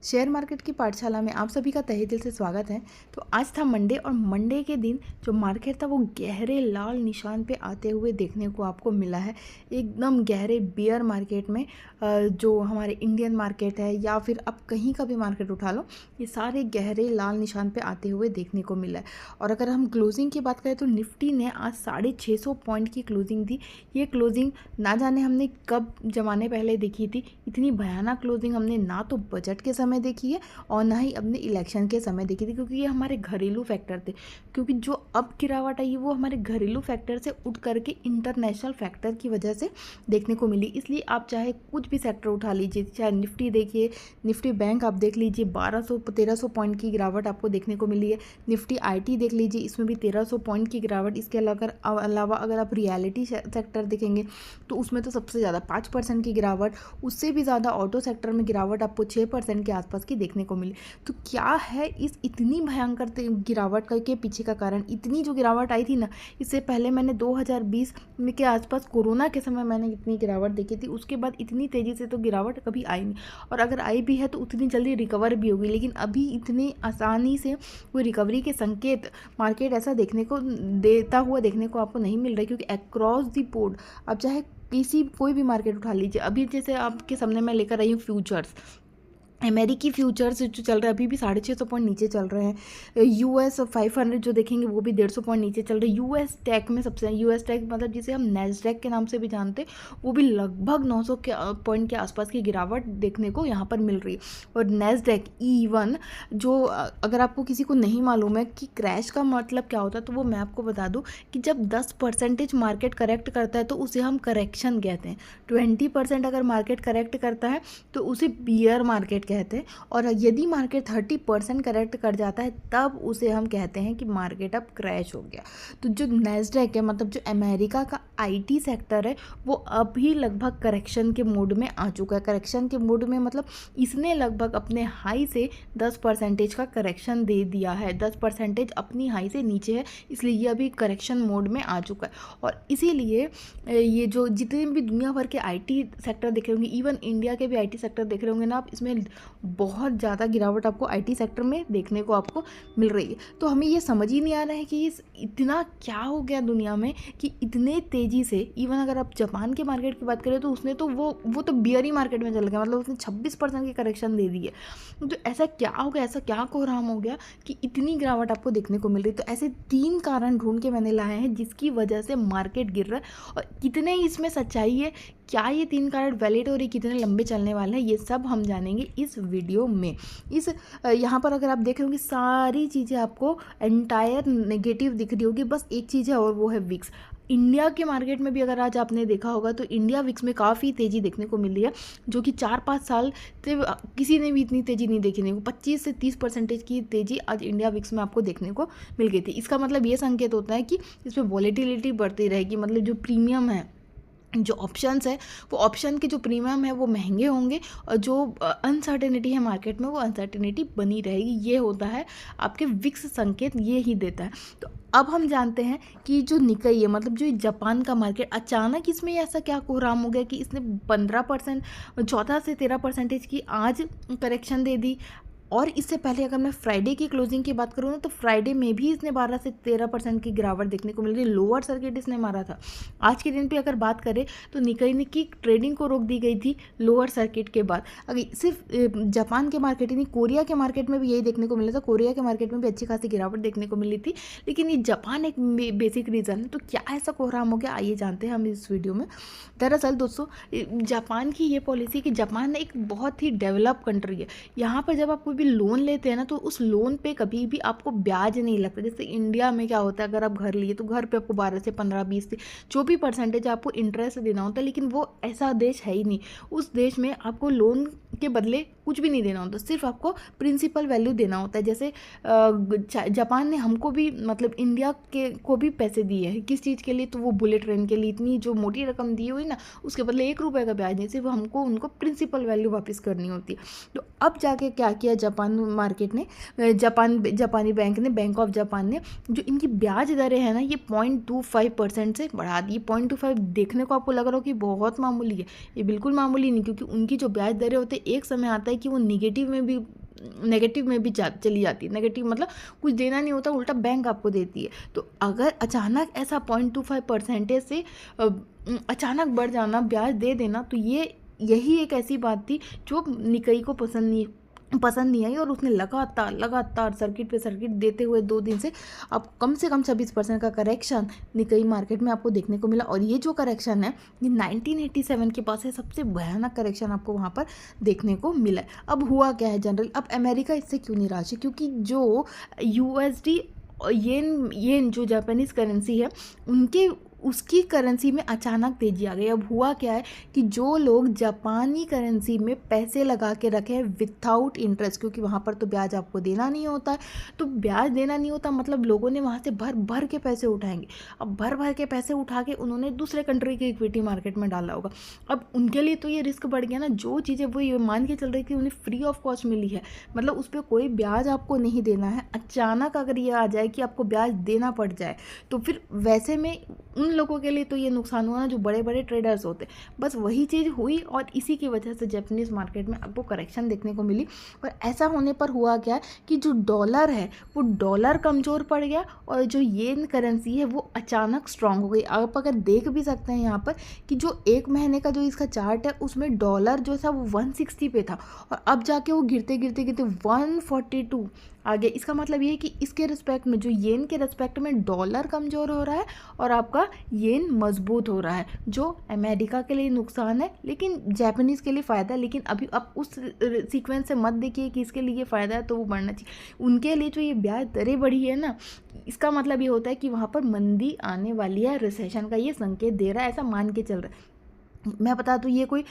Share market की पाठशाला में आप सभी का तहे दिल से स्वागत है। तो आज था मंडे और मंडे के दिन जो मार्केट था वो गहरे लाल निशान पे आते हुए देखने को आपको मिला है। एकदम गहरे बियर मार्केट में जो हमारे इंडियन मार्केट है या फिर आप कहीं का भी मार्केट उठा लो, ये सारे गहरे लाल निशान पे आते हुए देखने को मिला है। और अगर हम क्लोजिंग की बात करें तो निफ्टी ने आज 650 पॉइंट की क्लोजिंग दी। ये क्लोजिंग ना जाने हमने कब ज़माने पहले देखी थी। इतनी भयानक क्लोजिंग हमने ना तो बजट के समय देखी है और ना ही अपने इलेक्शन के समय देखी थी, क्योंकि ये हमारे घरेलू फैक्टर थे। क्योंकि जो अब गिरावट आई वो हमारे घरेलू फैक्टर से उठ करके इंटरनेशनल फैक्टर की वजह से देखने को मिली। इसलिए आप चाहे कुछ भी सेक्टर उठा लीजिए, चाहे निफ्टी देखिए, निफ्टी बैंक आप देख लीजिए, 1200-1300 पॉइंट की गिरावट आपको देखने को मिली है। निफ्टी आईटी देख लीजिए, इसमें भी 1300 पॉइंट की गिरावट। इसके अलावा अगर आप रियलिटी सेक्टर देखेंगे तो उसमें तो सबसे ज़्यादा 5% की गिरावट, उससे भी ज़्यादा ऑटो सेक्टर में गिरावट आपको 6% के आसपास की देखने को मिली। तो क्या है इस इतनी भयंकर गिरावट के पीछे का कारण? इतनी जो गिरावट आई थी ना, इससे पहले मैंने 2020 के आसपास कोरोना के समय मैंने इतनी गिरावट देखी थी। उसके बाद इतनी तेज़ी से तो गिरावट कभी आई नहीं, और अगर आई भी है तो उतनी जल्दी रिकवर भी होगी। लेकिन अभी इतनी आसानी से कोई रिकवरी के संकेत मार्केट ऐसा देखने को देता हुआ देखने को आपको नहीं मिल रहा है, क्योंकि अक्रॉस द बोर्ड आप चाहे कोई भी मार्केट उठा लीजिए। अभी जैसे आपके सामने मैं लेकर आई हूँ फ्यूचर्स, अमेरिकी फ्यूचर्स जो चल रहा है अभी भी 650 पॉइंट नीचे चल रहे हैं। यूएस 500 जो देखेंगे वो भी 150 पॉइंट नीचे चल रहे हैं। यूएस टेक में सबसे, यूएस टेक मतलब जिसे हम नैस्डैक के नाम से भी जानते हैं, वो भी लगभग 900 पॉइंट के आसपास की गिरावट देखने को यहाँ पर मिल रही है। और नैस्डैक E1 जो अगर आपको किसी को नहीं मालूम है कि क्रैश का मतलब क्या होता है, तो वो मैं आपको बता दूँ कि जब 10% मार्केट करेक्ट करता है तो उसे हम करेक्शन कहते हैं। 20% अगर मार्केट करेक्ट करता है तो उसे बियर मार्केट कहते हैं, और यदि मार्केट 30% करेक्ट कर जाता है तब उसे हम कहते हैं कि मार्केट अब क्रैश हो गया। तो जो नैस्डैक है, मतलब जो अमेरिका का आईटी सेक्टर है, वो अभी लगभग करेक्शन के मोड में आ चुका है। करेक्शन के मोड में मतलब इसने लगभग अपने हाई से 10% का करेक्शन दे दिया है। 10% अपनी हाई से नीचे है, इसलिए ये अभी करेक्शन मोड में आ चुका है। और इसीलिए ये जो जितने भी दुनिया भर के आईटी सेक्टर देख रहे होंगे, इवन इंडिया के भी आईटी सेक्टर देख रहे होंगे ना आप, इसमें बहुत ज़्यादा गिरावट आपको आईटी सेक्टर में देखने को आपको मिल रही है। तो हमें ये समझ ही नहीं आ रहा है कि ये इतना क्या हो गया दुनिया में कि इतने तेज़ी से, इवन अगर आप जापान के मार्केट की बात करें तो उसने तो वो तो बियरी मार्केट में चल गया, मतलब उसने 26% की करेक्शन दे दी है। तो ऐसा क्या हो गया, ऐसा क्या कोहराम हो गया कि इतनी गिरावट आपको देखने को मिल रही है? तो ऐसे 3 कारण ढूंढ के मैंने लाए हैं जिसकी वजह से मार्केट गिर रहा है, और कितने इसमें सच्चाई है, क्या ये 3 कारण वैलिड और ये कितने लंबे चलने वाले हैं, ये सब हम जानेंगे इस वीडियो में। यहाँ पर अगर आप देख रहे होंगे सारी चीज़ें आपको एंटायर नेगेटिव दिख रही होगी, बस एक चीज़ है और वो है विक्स। इंडिया के मार्केट में भी अगर आज आपने देखा होगा तो इंडिया विक्स में काफ़ी तेज़ी देखने को मिली है, जो कि 4-5 साल से किसी ने भी इतनी तेज़ी नहीं देखी। नहीं, 25 से 30% की तेज़ी आज इंडिया विक्स में आपको देखने को मिल गई थी। इसका मतलब ये संकेत होता है कि इसमें वॉलेटिलिटी बढ़ती रहेगी, मतलब जो प्रीमियम है, जो ऑप्शंस है, वो ऑप्शन के जो प्रीमियम है वो महंगे होंगे, और जो अनसर्टेनिटी है मार्केट में वो अनसर्टेनिटी बनी रहेगी। ये होता है आपके विक्स संकेत, ये ही देता है। तो अब हम जानते हैं कि जो निकाई है, मतलब जो जापान का मार्केट, अचानक इसमें ऐसा क्या कोहराम हो गया कि इसने 15%, 14 से 13% की आज करेक्शन दे दी। और इससे पहले अगर मैं फ्राइडे की क्लोजिंग की बात करूँ ना, तो फ्राइडे में भी इसने 12 से 13% की गिरावट देखने को मिल रही। लोअर सर्किट इसने मारा था। आज के दिन पे अगर बात करें तो निकाई की ट्रेडिंग को रोक दी गई थी लोअर सर्किट के बाद। अगर सिर्फ जापान के मार्केट ही नहीं, कोरिया के मार्केट में भी यही देखने को मिला था। कोरिया के मार्केट में भी अच्छी खासी गिरावट देखने को मिली थी, लेकिन ये जापान एक बेसिक रीज़न है। तो क्या ऐसा कोहराम हो गया, आइए जानते हैं हम इस वीडियो में। दरअसल दोस्तों, जापान की ये पॉलिसी कि जापान एक बहुत ही डेवलप कंट्री है। यहाँ पर जब आप कोई भी लोन लेते हैं ना, तो उस लोन पे कभी भी आपको ब्याज नहीं लगता। जैसे इंडिया में क्या होता है, अगर आप घर लिए तो घर पे आपको 12 से 15, 20 से जो भी परसेंटेज आपको इंटरेस्ट देना होता है, लेकिन वो ऐसा देश है ही नहीं। उस देश में आपको लोन के बदले कुछ भी नहीं देना होता, सिर्फ आपको प्रिंसिपल वैल्यू देना होता है। जैसे जापान ने हमको भी, मतलब इंडिया के को भी पैसे दिए हैं। किस चीज़ के लिए? तो वो बुलेट ट्रेन के लिए इतनी जो मोटी रकम दी हुई ना, उसके बदले 1 रुपये का ब्याज नहीं, सिर्फ हमको उनको प्रिंसिपल वैल्यू वापस करनी होती है। तो अब जाके क्या किया जापान मार्केट ने, जापानी बैंक ने, बैंक ऑफ जापान ने, जो इनकी ब्याज दरें हैं ना, ये 0.25% से बढ़ा दी। 0.25 देखने को आपको लग रहा हो कि बहुत मामूली है, ये बिल्कुल मामूली नहीं, क्योंकि उनकी जो ब्याज दरें होती है, एक समय आता है कि वो नेगेटिव में भी चली जाती है। नेगेटिव मतलब कुछ देना नहीं होता, उल्टा बैंक आपको देती है। तो अगर अचानक ऐसा 0.25% से अचानक बढ़ जाना, ब्याज दे देना, तो यही एक ऐसी बात थी जो निकई को पसंद नहीं आई और उसने लगातार सर्किट पे सर्किट देते हुए 2 दिन से अब कम से कम 26% का करेक्शन निकई मार्केट में आपको देखने को मिला। और ये जो करेक्शन है ये 1987 के पास है, सबसे भयानक करेक्शन आपको वहाँ पर देखने को मिला है। अब हुआ क्या है जनरल, अब अमेरिका इससे क्यों निराश है, क्योंकि जो USD येन जो जापानीज़ करेंसी है उसकी करेंसी में अचानक तेजी आ गई। अब हुआ क्या है कि जो लोग जापानी करेंसी में पैसे लगा के रखे हैं विथआउट इंटरेस्ट, क्योंकि वहाँ पर तो ब्याज आपको देना नहीं होता है, तो ब्याज देना नहीं होता मतलब लोगों ने वहाँ से भर के पैसे उठाएंगे। अब भर के पैसे उठा के उन्होंने दूसरे कंट्री के इक्विटी मार्केट में डाला होगा। अब उनके लिए तो ये रिस्क बढ़ गया ना, जो चीज़ें वो ये मान के चल रही थी उन्हें फ्री ऑफ कॉस्ट मिली है, मतलब उस पर कोई ब्याज आपको नहीं देना है। अचानक अगर ये आ जाए कि आपको ब्याज देना पड़ जाए तो फिर वैसे में उन लोगों के लिए तो ये नुकसान हुआ ना जो बड़े बड़े ट्रेडर्स होते। बस वही चीज़ हुई और इसी की वजह से जापानीज़ मार्केट में आपको करेक्शन देखने को मिली। और ऐसा होने पर हुआ क्या कि जो डॉलर है वो डॉलर कमज़ोर पड़ गया और जो येन करेंसी है वो अचानक स्ट्रांग हो गई। आप अगर देख भी सकते हैं यहाँ पर कि जो 1 महीने का जो इसका चार्ट है उसमें डॉलर जो था वो 160 पे था और अब जाके वो गिरते 142 आ गया। इसका मतलब ये है कि इसके रिस्पेक्ट में, जो येन के रिस्पेक्ट में डॉलर कमज़ोर हो रहा है और आपका येन मजबूत हो रहा है, जो अमेरिका के लिए नुकसान है लेकिन जापानीज़ के लिए फ़ायदा है। लेकिन अभी आप उस सीक्वेंस से मत देखिए कि इसके लिए फ़ायदा है तो वो बढ़ना चाहिए। उनके लिए जो ये ब्याज दरें बढ़ी है ना, इसका मतलब ये होता है कि वहाँ पर मंदी आने वाली है, रिसेशन का ये संकेत दे रहा है, ऐसा मान के चल रहा है। मैं बता दूँ ये कोई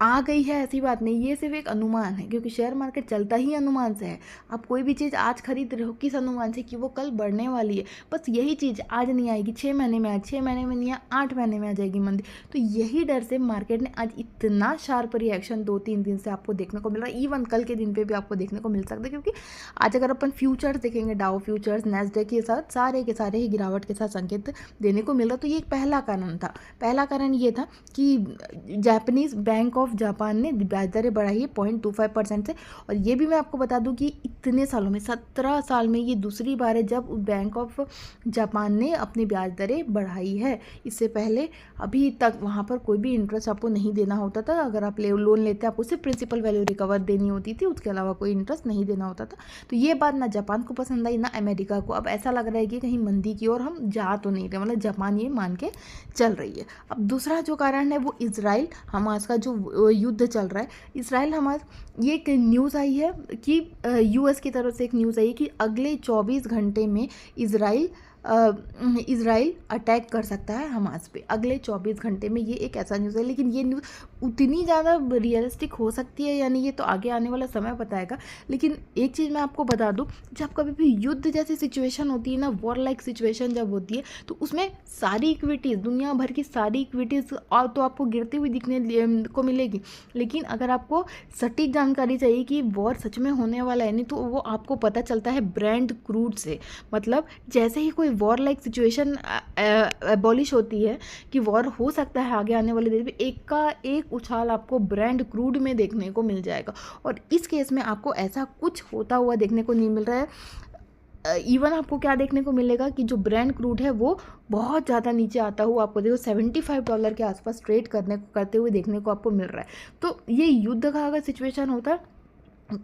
आ गई है ऐसी बात नहीं, ये सिर्फ एक अनुमान है, क्योंकि शेयर मार्केट चलता ही अनुमान से है। आप कोई भी चीज़ आज खरीद रहे हो किस अनुमान से कि वो कल बढ़ने वाली है, बस यही चीज़ आज नहीं आएगी 6 महीने में, आज 6 महीने में नहीं है 8 महीने में आ जाएगी मंदी। तो यही डर से मार्केट ने आज इतना शार्प रिएक्शन 2-3 दिन से आपको देखने को मिल रहा है। इवन कल के दिन पर भी आपको देखने को मिल सकता है, क्योंकि आज अगर अपन फ्यूचर्स देखेंगे, डाउ फ्यूचर्स नैस्डैक के साथ सारे के सारे ही गिरावट के साथ संकेत देने को मिल रहा। तो ये एक पहला कारण था। पहला कारण ये था कि जापानीज़ बैंक ऑफ जापान ने ब्याज दरें बढ़ाई है 0.25% से। और ये भी मैं आपको बता दूं कि इतने सालों में 17 साल में ये दूसरी बार है जब बैंक ऑफ जापान ने अपनी ब्याज दरें बढ़ाई है। इससे पहले अभी तक वहाँ पर कोई भी इंटरेस्ट आपको नहीं देना होता था। अगर आप लोन लेते आपको सिर्फ प्रिंसिपल वैल्यू रिकवर देनी होती थी, उसके अलावा कोई इंटरेस्ट नहीं देना होता था। तो ये बात ना जापान को पसंद आई ना अमेरिका को। अब ऐसा लग रहा है कि कहीं मंदी की ओर हम जा तो नहीं रहे, मतलब जापान ये मान के चल रही है। अब दूसरा जो कारण है वो इजराइल हमास का जो युद्ध चल रहा है। इजराइल हमास, ये एक न्यूज़ आई है कि US की तरफ से एक न्यूज़ आई है कि अगले 24 घंटे में इजराइल अटैक कर सकता है हमास पे। अगले 24 घंटे में, ये एक ऐसा न्यूज़ है। लेकिन ये न्यूज़ उतनी ज़्यादा रियलिस्टिक हो सकती है यानी ये तो आगे आने वाला समय बताएगा। लेकिन एक चीज़ मैं आपको बता दूं, जब कभी भी युद्ध जैसी सिचुएशन होती है ना, वॉर लाइक सिचुएशन जब होती है, तो उसमें सारी इक्विटीज़, दुनिया भर की सारी इक्विटीज़ और तो आपको गिरती हुई दिखने को मिलेगी। लेकिन अगर आपको सटीक जानकारी चाहिए कि वॉर सच में होने वाला है नहीं, तो वो आपको पता चलता है ब्रेंट क्रूड से। मतलब जैसे ही कोई वॉर लाइक सिचुएशन एबॉलिश होती है कि वॉर हो सकता है आगे आने वाले दिन में, एक का एक उछाल आपको ब्रेंट क्रूड में देखने को मिल जाएगा। और इस केस में आपको ऐसा कुछ होता हुआ देखने को नहीं मिल रहा है। इवन आपको क्या देखने को मिलेगा कि जो ब्रेंट क्रूड है वो बहुत ज़्यादा नीचे आता हुआ आपको देखो $75 के आसपास ट्रेड करते हुए देखने को आपको मिल रहा है। तो ये युद्ध का अगर सिचुएशन होता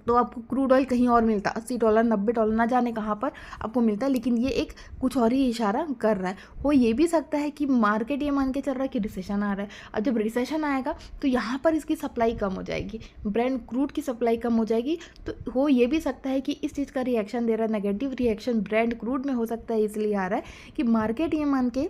तो आपको क्रूड ऑयल कहीं और मिलता, $80 $90 ना जाने कहाँ पर आपको मिलता है। लेकिन ये एक कुछ और ही इशारा कर रहा है। हो ये भी सकता है कि मार्केट ये मान के चल रहा है कि रिसेशन आ रहा है। अब जब रिसेशन आएगा तो यहाँ पर इसकी सप्लाई कम हो जाएगी, ब्रेंट क्रूड की सप्लाई कम हो जाएगी। तो हो ये भी सकता है कि इस चीज़ का रिएक्शन दे रहा है, नेगेटिव रिएक्शन ब्रेंट क्रूड में हो सकता है। इसलिए आ रहा है कि मार्केट ये मान के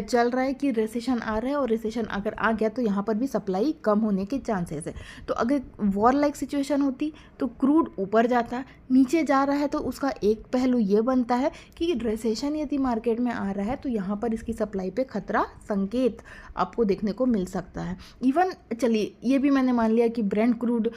चल रहा है कि रिसेशन आ रहा है, और रिसेशन अगर आ गया तो यहाँ पर भी सप्लाई कम होने के चांसेस है। तो अगर वॉर लाइक सिचुएशन होती तो क्रूड ऊपर जाता, नीचे जा रहा है तो उसका एक पहलू ये बनता है कि रिसेशन यदि मार्केट में आ रहा है तो यहाँ पर इसकी सप्लाई पे खतरा संकेत आपको देखने को मिल सकता है। इवन चलिए ये भी मैंने मान लिया कि Brent crude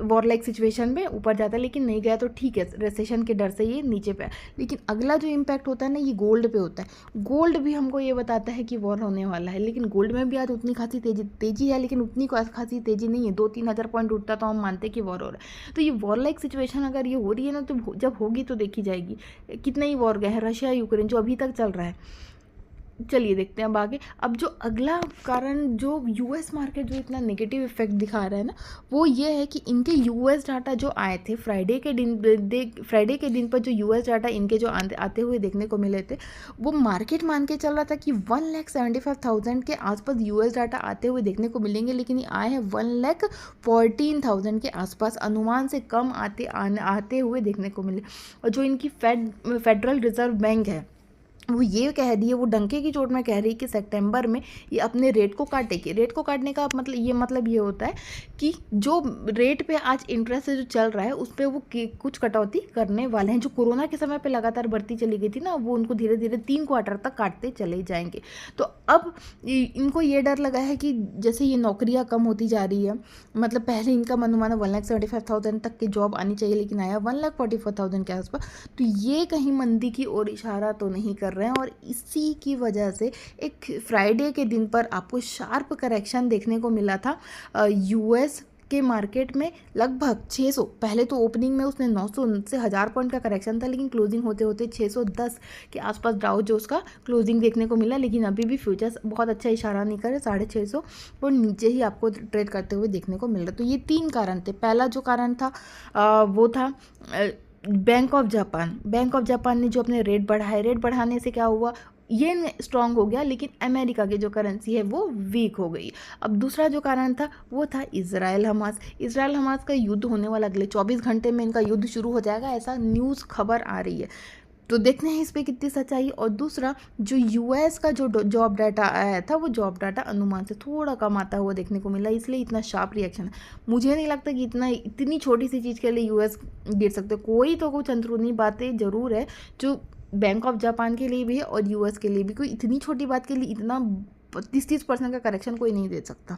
war like situation में ऊपर जाता है, लेकिन नहीं गया तो ठीक है, रिसेशन के डर से ये नीचे पे है। लेकिन अगला जो इम्पैक्ट होता है ना, ये गोल्ड पे होता है। गोल्ड भी हमको ये बताता है कि वॉर होने वाला है, लेकिन गोल्ड में भी आज उतनी खासी तेजी है, लेकिन उतनी खासी तेजी नहीं है। 2-3 हज़ार पॉइंट उठता तो हम मानते कि वॉर हो रहा है। तो ये वॉर लाइक सिचुएशन अगर ये हो रही है ना, तो जब होगी तो देखी जाएगी। कितने ही वॉर गए हैं, रशिया यूक्रेन जो अभी तक चल रहा है। चलिए देखते हैं अब आगे। अब जो अगला कारण जो यूएस मार्केट जो इतना नेगेटिव इफेक्ट दिखा रहा है ना, वो ये है कि इनके यूएस डाटा जो आए थे फ्राइडे के दिन पर जो यूएस डाटा इनके जो आते हुए देखने को मिले थे, वो मार्केट मान के चल रहा था कि 1,75,000 के आसपास यूएस डाटा आते हुए देखने को मिलेंगे, लेकिन ये आए हैं 1,14,000 के आसपास, अनुमान से कम आते हुए देखने को मिले। और जो इनकी फेडरल रिजर्व बैंक है वो ये कह रही है, वो डंके की चोट में कह रही है कि सितंबर में ये अपने रेट को काटेगी। रेट को काटने का मतलब ये होता है कि जो रेट पे आज इंटरेस्ट जो चल रहा है उस पर वो कुछ कटौती करने वाले हैं। जो कोरोना के समय पे लगातार बढ़ती चली गई थी ना, वो उनको धीरे धीरे 3 क्वार्टर तक काटते चले जाएंगे। तो अब इनको ये डर लगा है कि जैसे ये नौकरियाँ कम होती जा रही है, मतलब पहले इनका अनुमान 1,75,000 तक की जॉब आनी चाहिए, लेकिन आया 1,44,000 के आसपास। तो ये कहीं मंदी की ओर इशारा तो नहीं कर रहे हैं, और इसी की वजह से एक फ्राइडे के दिन पर आपको शार्प करेक्शन देखने को मिला था यूएस के मार्केट में। लगभग 600, पहले तो ओपनिंग में उसने 900 से 1000 पॉइंट का करेक्शन था, लेकिन क्लोजिंग होते होते 610 के आसपास डाउ जोन्स का क्लोजिंग देखने को मिला। लेकिन अभी भी फ्यूचर्स बहुत अच्छा इशारा नहीं कर रहे, 650 और नीचे ही आपको ट्रेड करते हुए देखने को मिल रहा। तो ये 3 कारण थे। पहला जो कारण था वो था बैंक ऑफ जापान ने जो अपने रेट बढ़ाए, रेट बढ़ाने से क्या हुआ, येन स्ट्रांग हो गया, लेकिन अमेरिका की जो करेंसी है वो वीक हो गई। अब दूसरा जो कारण था वो था इजराइल हमास का युद्ध होने वाला, अगले 24 घंटे में इनका युद्ध शुरू हो जाएगा, ऐसा न्यूज़ खबर आ रही है। तो देखते हैं इस पर कितनी सच्चाई। और दूसरा जो यूएस का जो जॉब डाटा आया था, वो जॉब डाटा अनुमान से थोड़ा कम आता हुआ देखने को मिला, इसलिए इतना शार्प रिएक्शन है। मुझे नहीं लगता कि इतनी छोटी सी चीज़ के लिए यूएस गिर सकते। कोई तो कुछ अंदरूनी बातें ज़रूर है जो बैंक ऑफ जापान के लिए भी है और यूएस के लिए भी। कोई इतनी छोटी बात के लिए इतना 30% का करेक्शन कोई नहीं दे सकता।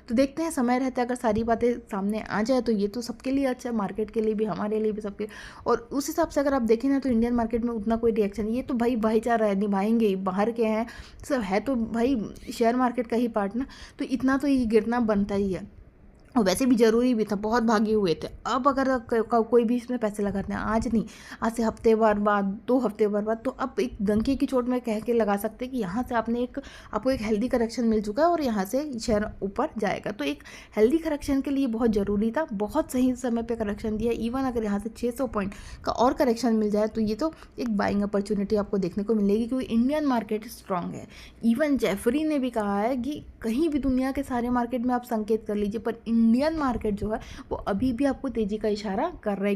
तो देखते हैं समय रहते अगर सारी बातें सामने आ जाए तो ये तो सबके लिए अच्छा है, मार्केट के लिए भी, हमारे लिए भी, सबके। और उस हिसाब से अगर आप देखें ना, तो इंडियन मार्केट में उतना कोई रिएक्शन, ये तो भाई भाईचारा है, निभाएंगे ही, बाहर के हैं सब है, तो भाई शेयर मार्केट का ही पार्ट ना, तो इतना तो ये गिरना बनता ही है। और वैसे भी ज़रूरी भी था, बहुत भागे हुए थे। अब अगर कोई भी इसमें पैसे लगाते हैं, आज नहीं, आज से हफ्ते भर बाद, 2 हफ्ते भर बाद, तो अब एक डंके की चोट में कह के लगा सकते हैं कि यहाँ से आपको एक हेल्दी करेक्शन मिल चुका है और यहाँ से शेयर ऊपर जाएगा। तो एक हेल्दी करेक्शन के लिए बहुत ज़रूरी था, बहुत सही समय पर करेक्शन दिया। इवन अगर यहाँ से 600 पॉइंट का और करेक्शन मिल जाए तो ये तो एक बाइंग अपॉर्चुनिटी आपको देखने को मिलेगी, क्योंकि इंडियन मार्केट स्ट्रांग है। इवन जेफरी ने भी कहा है कि कहीं भी दुनिया के सारे मार्केट में आप संकेत कर लीजिए, पर इंडियन मार्केट जो है वो अभी भी आपको तेज़ी का इशारा कर रहा है।